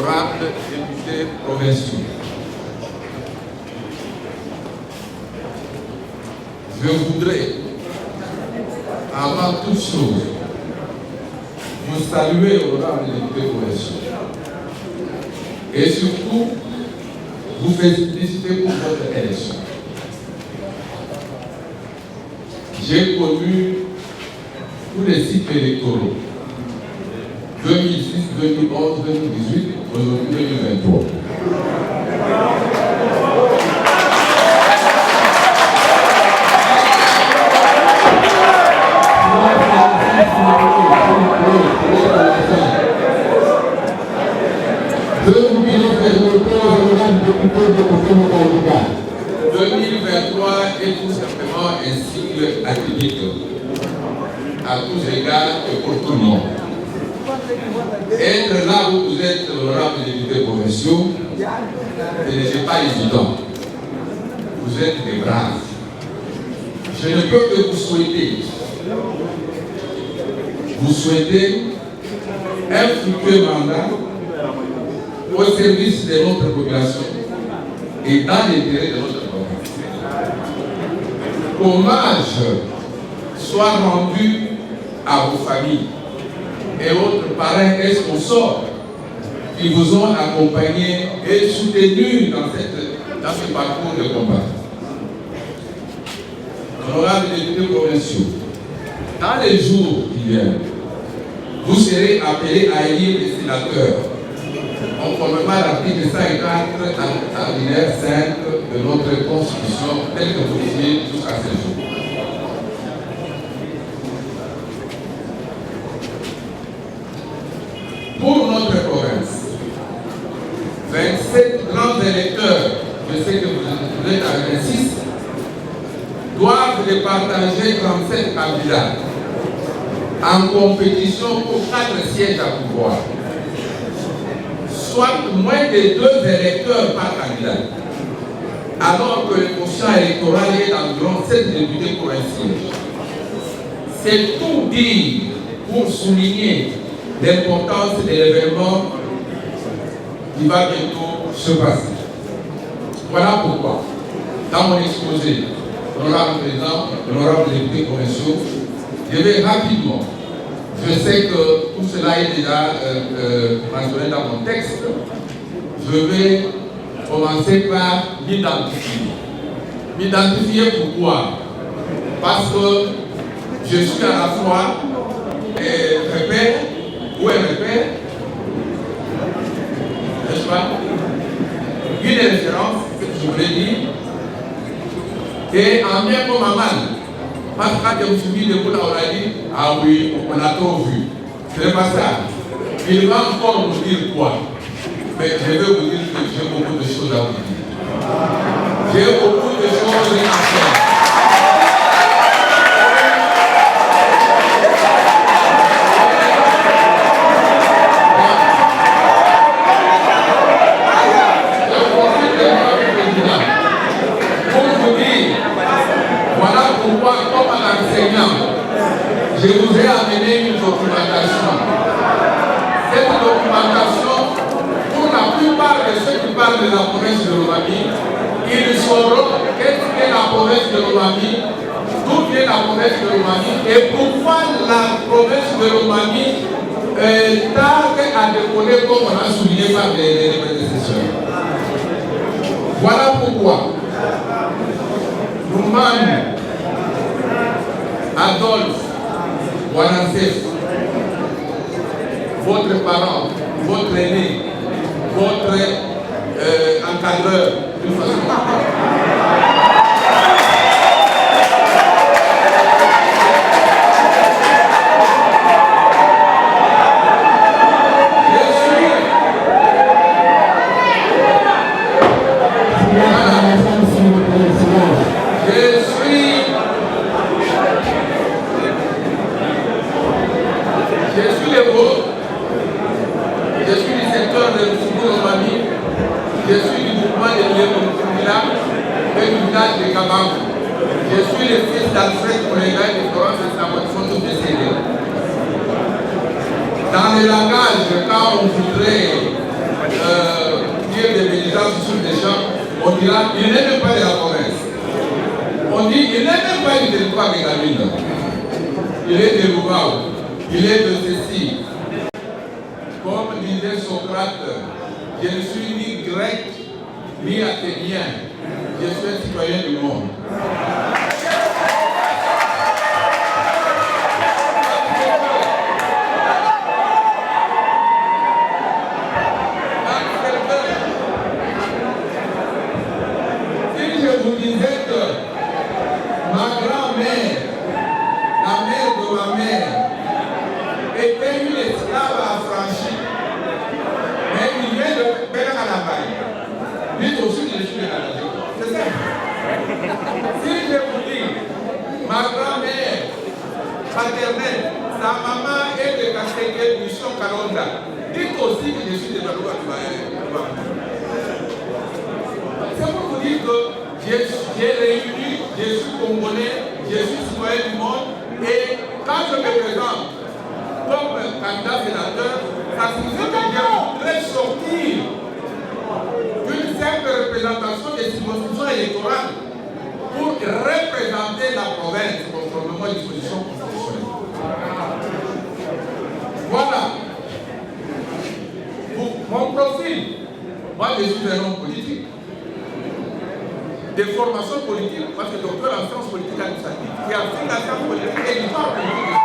honorables députés provinciaux, je voudrais, avant toute chose, vous saluer, honorables députés provinciaux, et surtout vous féliciter pour votre élection. J'ai connu tous les cycles électoraux, 2006, 2011, 2018, aujourd'hui 2023. « 2023 est tout simplement un cycle atypique à tous égards et pour tout le monde. Être là où vous êtes, honorable député provinciaux, ce n'est pas évident. Vous êtes des braves. Je ne peux que vous souhaiter un futur mandat au service de notre population et dans l'intérêt de notre province. Hommage soit rendu à vos familles et autres parrains et sponsors qui vous ont accompagnés et soutenus dans ce parcours de combat. Honorables députés provinciaux, dans les jours qui viennent, vous serez appelés à élire les sénateurs, conformément à l'article 54, alinéa 5 de notre Constitution, telle que modifiée jusqu'à ce jour. Pour notre province, 27 grands électeurs, je sais que vous êtes à 26, doivent départager 37 candidats en compétition pour 4 sièges à pouvoir, soit moins de 2 électeurs par candidat, alors que le quotient électoral est d'environ 7 députés pour un siège. C'est tout dire pour souligner l'importance de l'événement qui va bientôt se passer. Voilà pourquoi, dans mon exposé, honorable président, honorable député provinciaux, je vais rapidement, je sais que tout cela est déjà mentionné dans mon texte, je vais commencer par m'identifier. M'identifier pourquoi? Parce que je suis à la fois repère, ou un repère, n'est-ce pas? Une référence, ce que je voulais dire, et en bien comme Aman. Parce que quand je me suis mis debout là, on a dit, ah oui, on a trop vu. Ce n'est pas ça. Il va encore nous dire quoi? Mais je vais vous dire que j'ai beaucoup de choses à vous dire. J'ai beaucoup de choses à faire. Je vous ai amené une documentation. Cette documentation, pour la plupart de ceux qui parlent de la province de Lomami, ils sauront qu'est-ce qu'est la province de Lomami, d'où vient la province de Lomami et pourquoi la province de Lomami tarde à décoller comme on a souligné par les prédécesseurs. Voilà pourquoi Lomami, Adolphe, Wanansef, votre parent, votre aîné, votre encadreur, d'une façon. Je suis du mouvement de Léon-Koumila et du village de Kabang. Je suis le fils d'Alfred Kolega et de Florence Estamot, qui sont tous décédés. Dans le langage, quand on voudrait dire des bénédictions sur des gens, on dira il n'est même pas de la province. On dit il n'est même pas du territoire de Gamine. Il est de Roubaou, il est de ceci. Comme disait Socrate, je ne suis ni grec ni athénien, je suis un citoyen du monde. Si je vous disais que ma grand-mère, la mère de ma mère, était une esclave affranchie, mais il vient de Bénin-à-la-Baye. Lui aussi, je suis de la région. C'est ça. Si je vous dis, ma grand-mère paternelle, sa maman est de Kasségué, Mission Kalonda, dites aussi que je suis de la loi du Baye. C'est pour vous dire que j'ai réuni, je suis congolais, je suis citoyen du monde, et quand je me présente comme candidat sénateur, ça signifie que je voudrais sortir d'une simple représentation des circonscriptions électorales pour représenter la province conformément aux dispositions constitutionnelles. Voilà. Pour mon profil, moi je suis un homme politique. Des formations politiques, parce que docteur en sciences politiques administratives, qui a fait la science politique et l'histoire politique.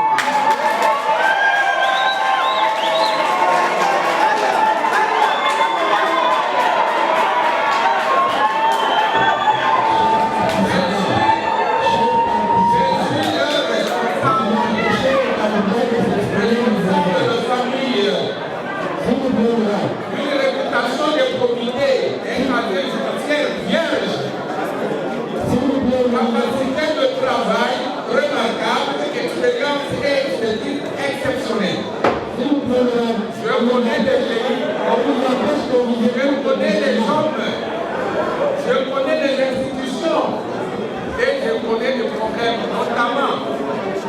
Une réputation de probité, un casier judiciaire vierge, capacité de travail remarquable, expérience et expertise exceptionnelle. Je connais des pays, je connais les hommes, je connais les institutions et je connais les problèmes, notamment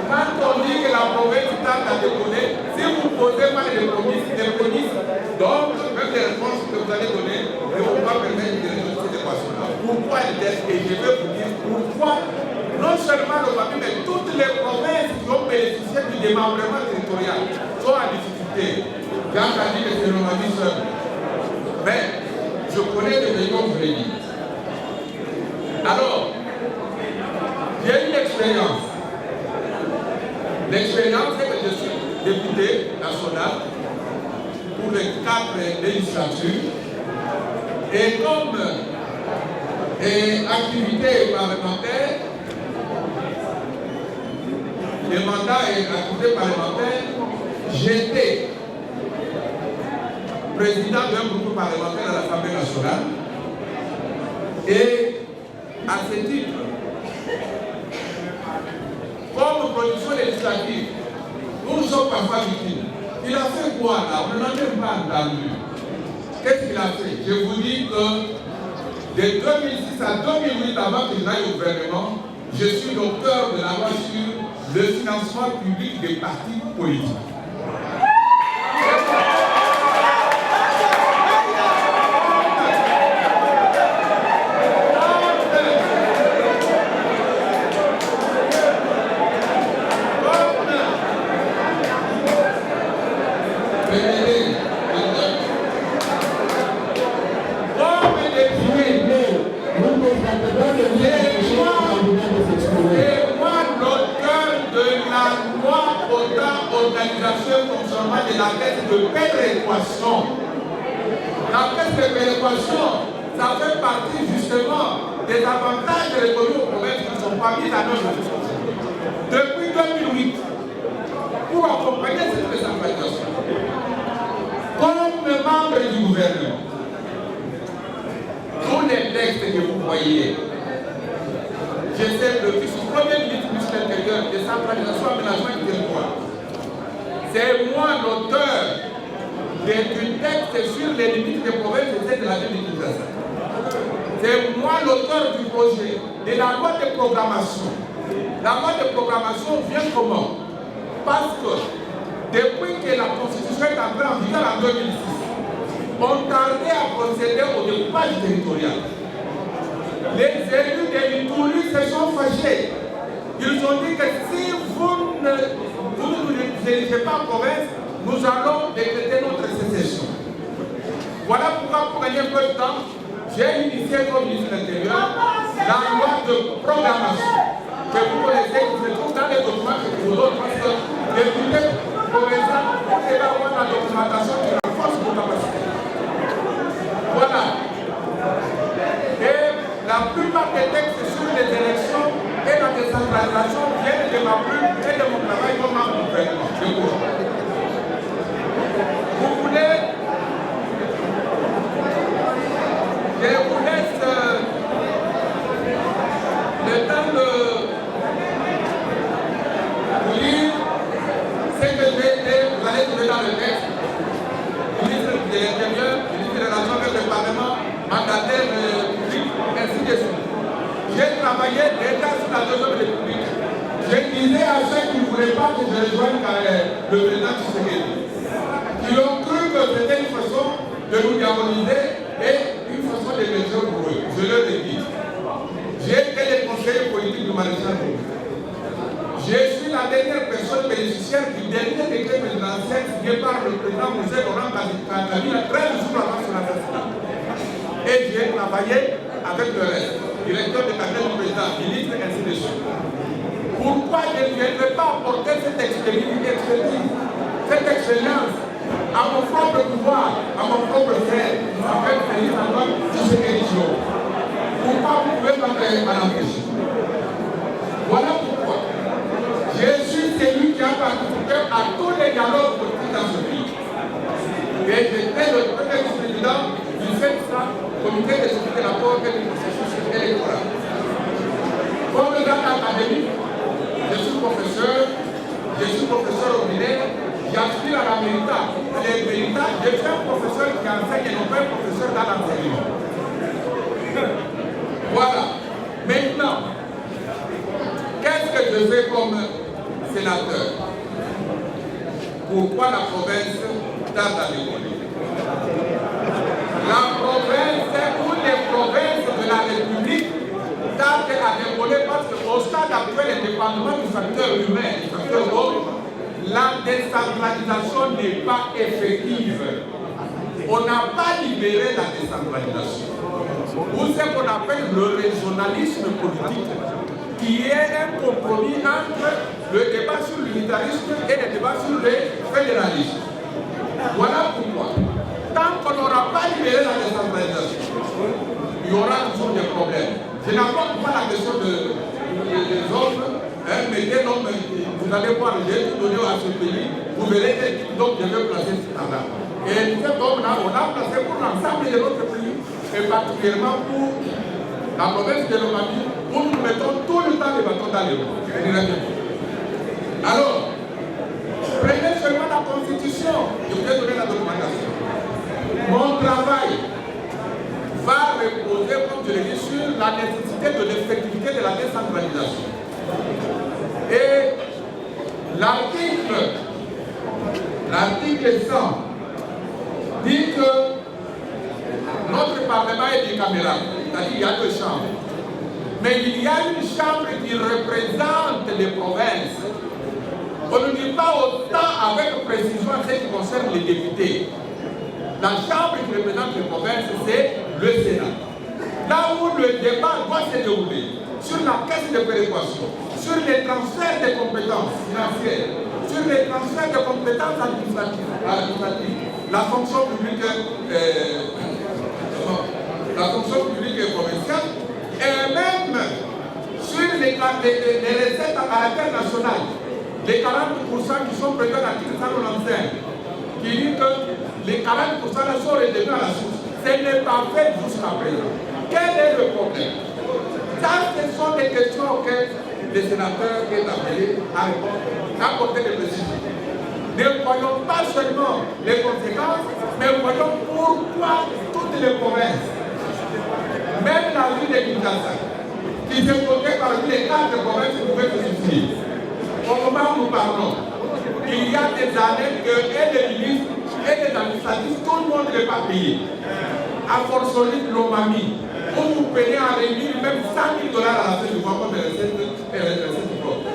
quand on dit que la province tente à déconner, si vous posez pas les prémices, donc même les réponses que vous allez donner ne vont pas permettre de résoudre cette équation-là. Pourquoi elle est, et je vais vous dire pourquoi, non seulement le Mali, mais toutes les provinces qui ont bénéficié du démembrement territorial sont en difficulté. J'ai entendu que c'est le Mali seul. Mais je connais des pays comme je l'ai dit. Alors, j'ai une expérience. L'expérience, c'est que je suis député national pour les 4 législatures. Et comme activité parlementaire, les mandats et activité parlementaire, j'étais président d'un groupe parlementaire à l'Assemblée nationale. Et à ce titre, comme production législative, nous sommes parfois victimes. Il a fait quoi là? On n'en a même pas entendu. Qu'est-ce qu'il a fait? Je vous dis que de 2006 à 2008, avant que je n'aille au gouvernement, je suis l'auteur de la loi sur le financement public des partis politiques. Fonctionnement de la caisse de péréquation. La caisse de péréquation, ça fait partie justement des avantages reconnus aux provinces qui ne sont pas mis en œuvre depuis 2008 pour accompagner cette décentralisation. Comme membre du gouvernement, tous les textes que vous voyez, je sais le premier ministre de l'Intérieur, décentralisation, aménagement du territoire. C'est moi l'auteur du texte sur les limites des provinces de la ville de Kinshasa. C'est moi l'auteur du projet de la loi de programmation. La loi de programmation vient comment? Parce que depuis que la Constitution est entrée en vigueur en 2006, ont tardé à procéder au découpage territorial. Les élus de l'Ituri se sont fâchés. Ils ont dit que si vous ne nous dirigez pas en province, nous allons décréter notre sécession. Voilà pourquoi, pour gagner un peu de temps, j'ai initié comme ministre de l'Intérieur la loi de programmation que vous connaissez, qui se trouve dans les documents que je vous donne, parce que les députés provinciaux vont avoir la documentation qui renforce vos capacités. Voilà. Et la plupart des textes sur les élections et la décentralisation viennent de ma plume et de mon travail comme membre du gouvernement. Vous voulez, je vous laisse le temps de vous lire ce que vous allez trouver dans le texte. Ministre de l'Intérieur, ministre des Relations avec le Parlement, mandataire public, ainsi de suite. J'ai travaillé déjà sur la deuxième république. Je disais à ceux qui ne voulaient pas que je rejoigne le président Tshisekedi, qui ont cru que c'était une façon de nous diaboliser et une façon de mesure pour eux. Je leur ai dit. J'ai été le conseiller politique du maréchal. Je suis la dernière personne bénéficiaire du dernier décret présidentiel signé par le président Moussé Laurent Kabila 13 jours avant son assassinat. Et j'ai travaillé avec le reste, directeur de cabinet du président, ministre, ainsi de suite. Pourquoi je ne viendrai pas apporter cette expertise, cette expérience à mon propre pouvoir, à mon propre frère, avec Félix Antoine Tshisekedi Tshilombo? Pourquoi vous pouvez pas m'en empêcher? Voilà pourquoi. Je suis celui qui a participé à tous les dialogues politiques dans ce pays. Et j'étais le premier vice-président du CENSA, comité de suivi de la porte du processus électoral. Comme le grand académique, je suis professeur ordinaire, j'aspire à la Mérita. Les Mérita, je suis un professeur qui enseigne et non pas un professeur dans l'enseignement. Voilà. Maintenant, qu'est-ce que je fais comme sénateur? Pourquoi la province tarde à décoller? La province ou les provinces de la République tardent à décoller parce qu'au stade actuel, indépendamment du facteur humain, du facteur homme, la décentralisation n'est pas effective. On n'a pas libéré la décentralisation. Ou ce qu'on appelle le régionalisme politique, qui est un compromis entre le débat sur l'unitarisme et le débat sur le fédéralisme. Voilà pourquoi, tant qu'on n'aura pas libéré la décentralisation, il y aura toujours des problèmes. Je n'apporte pas la question des hommes, mais des hommes, vous allez voir, j'ai tout donné à ce pays, vous verrez quel type d'homme je vais placer là. Et cet homme-là, on l'a placé pour l'ensemble de notre pays, et particulièrement pour la province de l'Omami, où nous mettons tout le temps les bâtons dans les roues. Alors, prenez seulement la Constitution, je vous ai donné la documentation. Mon travail va reposer, comme je l'ai dit, sur la nécessité de l'effectivité de la décentralisation. Et l'article 100 dit que notre Parlement est bicaméral, c'est-à-dire qu'il y a deux chambres. Mais il y a une chambre qui représente les provinces. On ne dit pas autant avec précision en ce qui concerne les députés. La chambre qui représente les provinces, c'est le Sénat. Là où le débat doit se dérouler, sur la caisse de péréquation, sur les transferts de compétences financières, sur les transferts de compétences administratives, la fonction publique provinciale, et même sur les recettes à caractère national, les 40% qui sont prévus à l'article 195, qui dit que les 40% sont retenus à la source. Ce n'est pas fait jusqu'à présent. Quel est le problème? Ça, ce sont des questions auxquelles le sénateur est appelé à répondre, à apporter des précisions. Ne voyons pas seulement les conséquences, mais voyons pourquoi toutes les provinces, même la ville de Kinshasa, qui se comptait parmi les 4 provinces qui pouvaient se suicider. Au moment où nous parlons, il y a des années que et les ministres et les administrateurs législatif, tout le monde n'est pas payé. À fortiori de l'Omami, où vous payez à réunir même 100 000 $ à la fin du mois comme les recettes propres.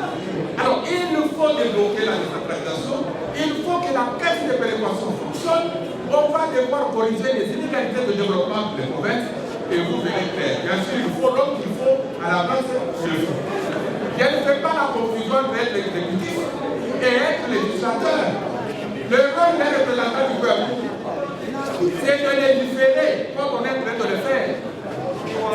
Alors, il nous faut débloquer la décentralisation, il faut que la caisse de péréquation fonctionne. On va devoir corriger les inégalités de développement des provinces et vous verrez clair. Bien sûr, il faut l'homme qu'il faut à la base, c'est le fond. Je ne fais pas la confusion entre être exécutif et être législateur. Le rôle des représentants du peuple, c'est de légiférer comme on est en train de le faire.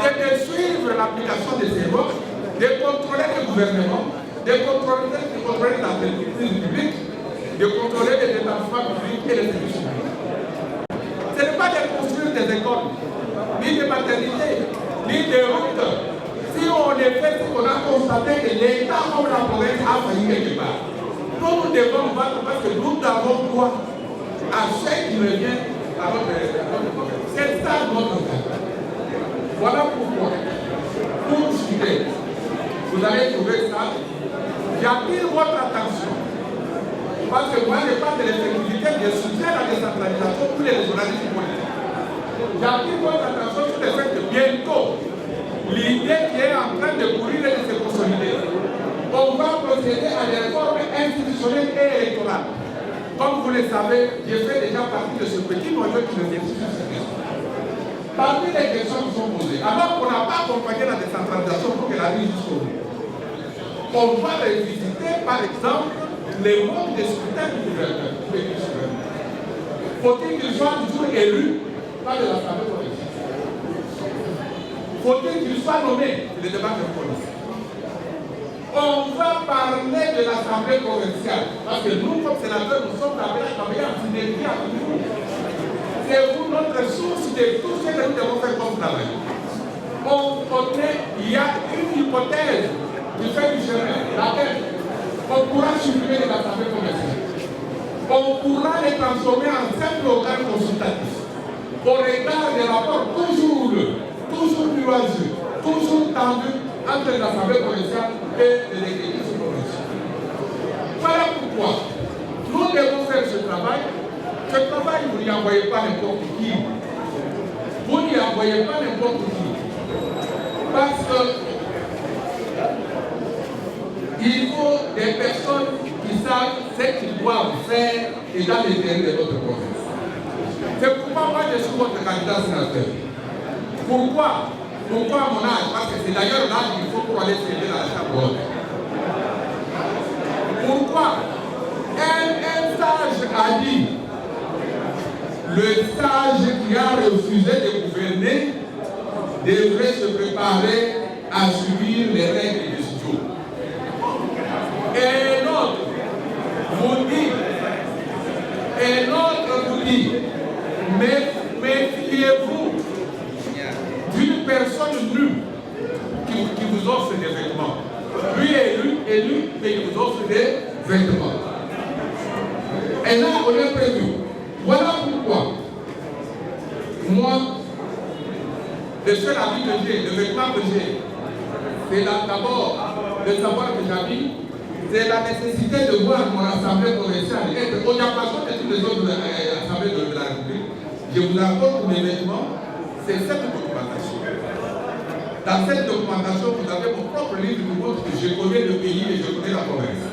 C'est de suivre l'application des lois, de contrôler le gouvernement, de contrôler les entreprises publiques, de contrôler les établissements publics et les services publics. Ce n'est pas de construire des écoles, ni de maternité, ni de routes. Si on est fait ce qu'on a constaté que l'État comme la province a failli quelque part, nous devons nous battre parce que nous avons droit à ce qui revient à notre province. C'est ça notre cas. Voilà pourquoi, pour citer, vous allez trouver ça. J'attire votre attention. Parce que moi, je parle de l'effectivité, je soutiens la décentralisation pour les régionalistes politiques. J'attire votre attention sur le fait que bientôt, l'idée qui est en train de courir et de se consolider, on va procéder à des réformes institutionnelles et électorales. Comme vous le savez, j'ai fait déjà partie de ce petit noyau qui réfléchit sur ces questions. Parmi les questions qui sont posées, alors qu'on n'a pas accompagné la décentralisation pour qu'elle arrive jusqu'au bout, on va revisiter par exemple les modes de scrutin du gouverneur. Faut-il qu'il soit toujours élu par de l'Assemblée provinciale? Faut-il qu'il soit nommé? C'est le débat que vous connaissez. On va parler de l'Assemblée provinciale, parce que nous, comme sénateurs, nous sommes appelés à travailler en synergie avec vous. C'est vous notre source de tout ce que nous devons faire comme travail. Il y a une hypothèse du fait du chemin, laquelle on pourra supprimer les assemblées provinciales. On pourra les transformer en simple organe consultatif. Au regard des rapports toujours houleux, toujours nuageux, toujours tendus entre les assemblées provinciales et les exécutifs provinciaux. Voilà pourquoi nous devons faire ce travail. Ce travail, vous n'y envoyez pas n'importe qui. Vous n'y envoyez pas n'importe qui. Parce que il faut des personnes qui savent ce qu'ils doivent faire et dans les terrains de notre province. C'est pourquoi moi je suis votre candidat sénateur. Pourquoi à mon âge? Parce que c'est d'ailleurs l'âge qu'il faut pour aller s'aider dans la chambre haute. Pourquoi? Un sage a dit, le sage qui a refusé de gouverner devrait se préparer à subir les règles du studio. Et l'autre vous dit, méfiez-vous d'une personne nue qui vous offre des vêtements. Lui est élu, mais il vous offre des vêtements. Et là, on est prévu. Voilà pourquoi, moi, le seul habit que j'ai, le vêtement que j'ai, c'est d'abord le savoir que j'habite, c'est la nécessité de voir mon assemblée provinciale être au diapason de toutes les autres assemblées de la République. Je vous apporte mes vêtements, c'est cette documentation. Dans cette documentation, vous avez mon propre livre qui montre que je connais le pays et je connais la province.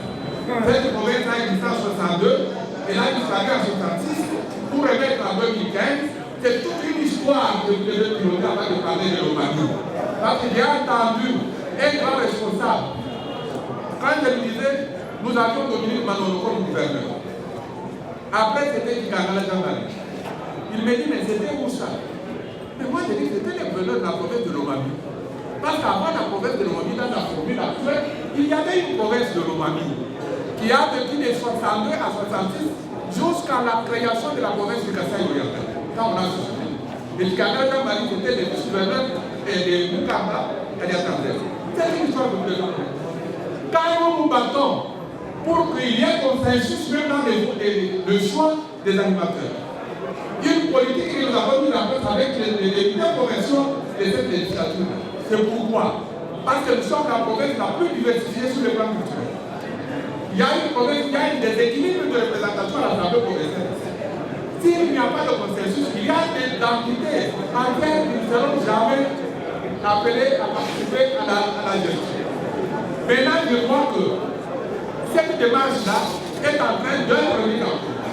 Cette province a existé en 62, elle a disparu en 66, pour remettre en 2015. C'est toute une histoire que vous devez piloter avant de parler de l'Omami. Parce que j'ai entendu un grand responsable. Quand je lui disais, nous avions Dominique Manolo comme gouverneur. Après, c'était Kikangala Jean-Marie. Il me dit, mais c'était où ça? Mais moi, j'ai dit, c'était le gouverneur de la province de l'Omami. Parce qu'avant la province de l'Omami, dans la formule actuelle, il y avait une province de l'Omami qui a vécu de 62 à 66 jusqu'à la création de la province du Kasaï-Oriental. Quand on a soutenu. Et le Kikangala Jean-Marie, c'était le vice-gouverneur de Mukamba et d'Atandès. C'est une histoire de plaisant. Quand nous nous battons pour qu'il y ait consensus même dans le choix des animateurs. Une politique que nous avons mis en place avec les députés provinciaux de cette législature. C'est pourquoi? Parce que nous sommes la province la plus diversifiée sur le plan culturel. Il y a une province qui a un déséquilibre de représentation à l'Assemblée provinciale. S'il n'y a pas de consensus, il y a des entités entières qui ne seront jamais appelées à participer à la gestion. Maintenant, je crois que cette démarche-là est en train d'être mise en cours.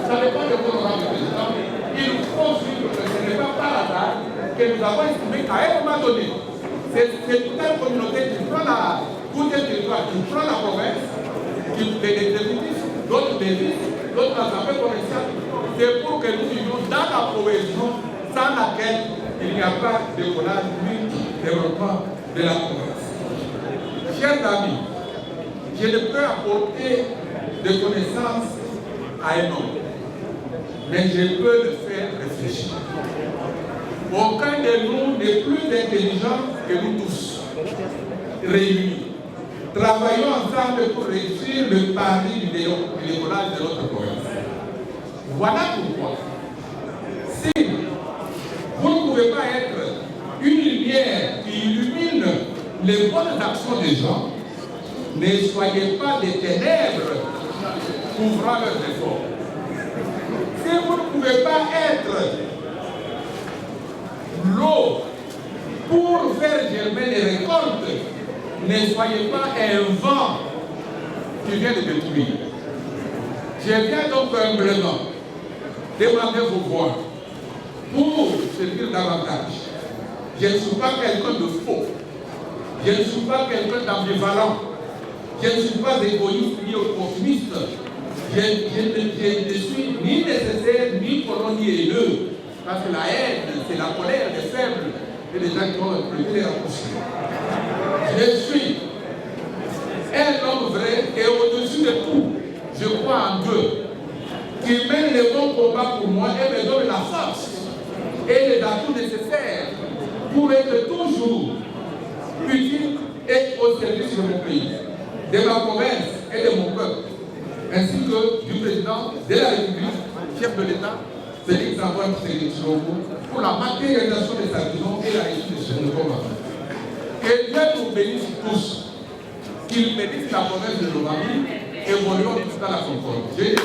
Ça dépend de votre président. Il faut suivre que ce n'est pas par hasard que nous avons estimé qu'à un moment donné, c'est toute une communauté qui prend tout le territoire, qui prend la province, qui fait des exécutifs, d'autres des villes, d'autres assemblées provinciales. C'est pour que nous vivions dans la cohésion sans laquelle il n'y a pas de collage ni développement de la province. Chers amis, je ne peux apporter de connaissances à un homme, mais je peux le faire réfléchir. Aucun de nous n'est plus intelligent que nous tous, réunis. Travaillons ensemble pour réussir le pari du décollage de notre province. Voilà pourquoi, si vous ne pouvez pas être une lumière qui illumine les bonnes actions des gens, ne soyez pas des ténèbres couvrant leurs efforts. Si vous ne pouvez pas être l'eau pour faire germer les récoltes, ne soyez pas un vent qui vient de détruire. Je viens donc humblement demander vos voix pour servir davantage. Je ne suis pas quelqu'un de faux. Je ne suis pas quelqu'un d'ambivalent. Je ne suis pas égoïste ni opportuniste. Je ne suis ni nécessaire, ni colon, ni haineux. Parce que la haine, c'est la colère des faibles et des gens qui ont prévu les raccourcis. Je suis un homme vrai et au-dessus de tout, je crois en Dieu, qui mène les bons combats pour moi et me donne la force et les atouts nécessaires pour être toujours utile et au service de mon pays, de ma province et de mon peuple, ainsi que du président de la République, chef de l'État, Félix Antoine Tshisekedi, pour la matérialisation de sa vision et la réussite de ce nouveau combat. Que Dieu nous bénisse tous, qu'il bénisse la province de Lomami, évoluons tous dans la concorde. Je dis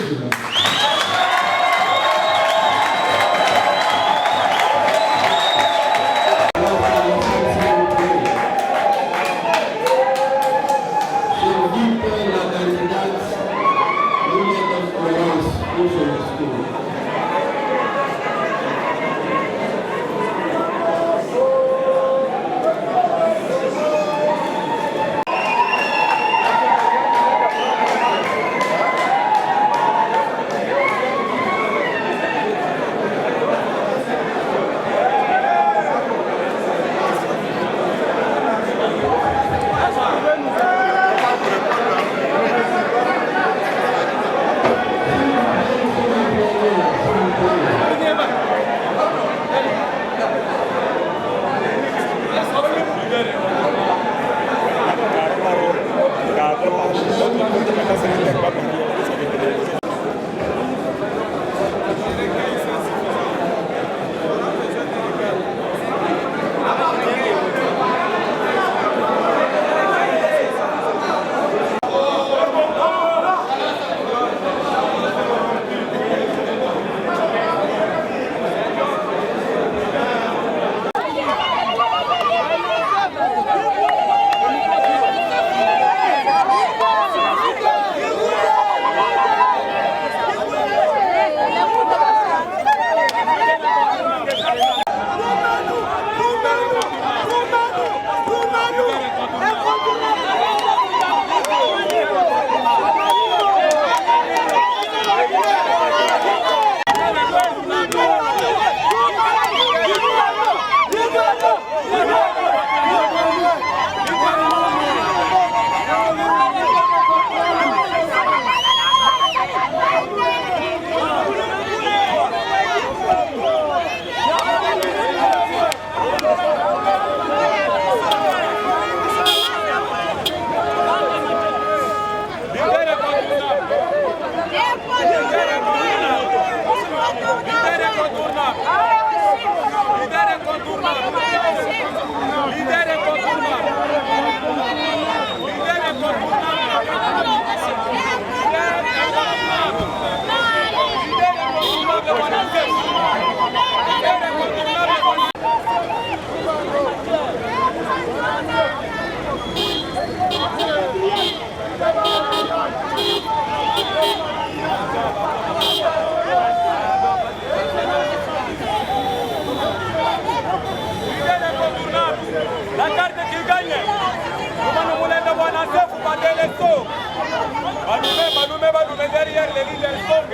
Balume derrière les leaders Songe.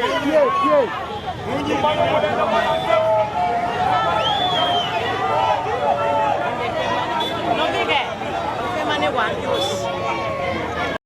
No, que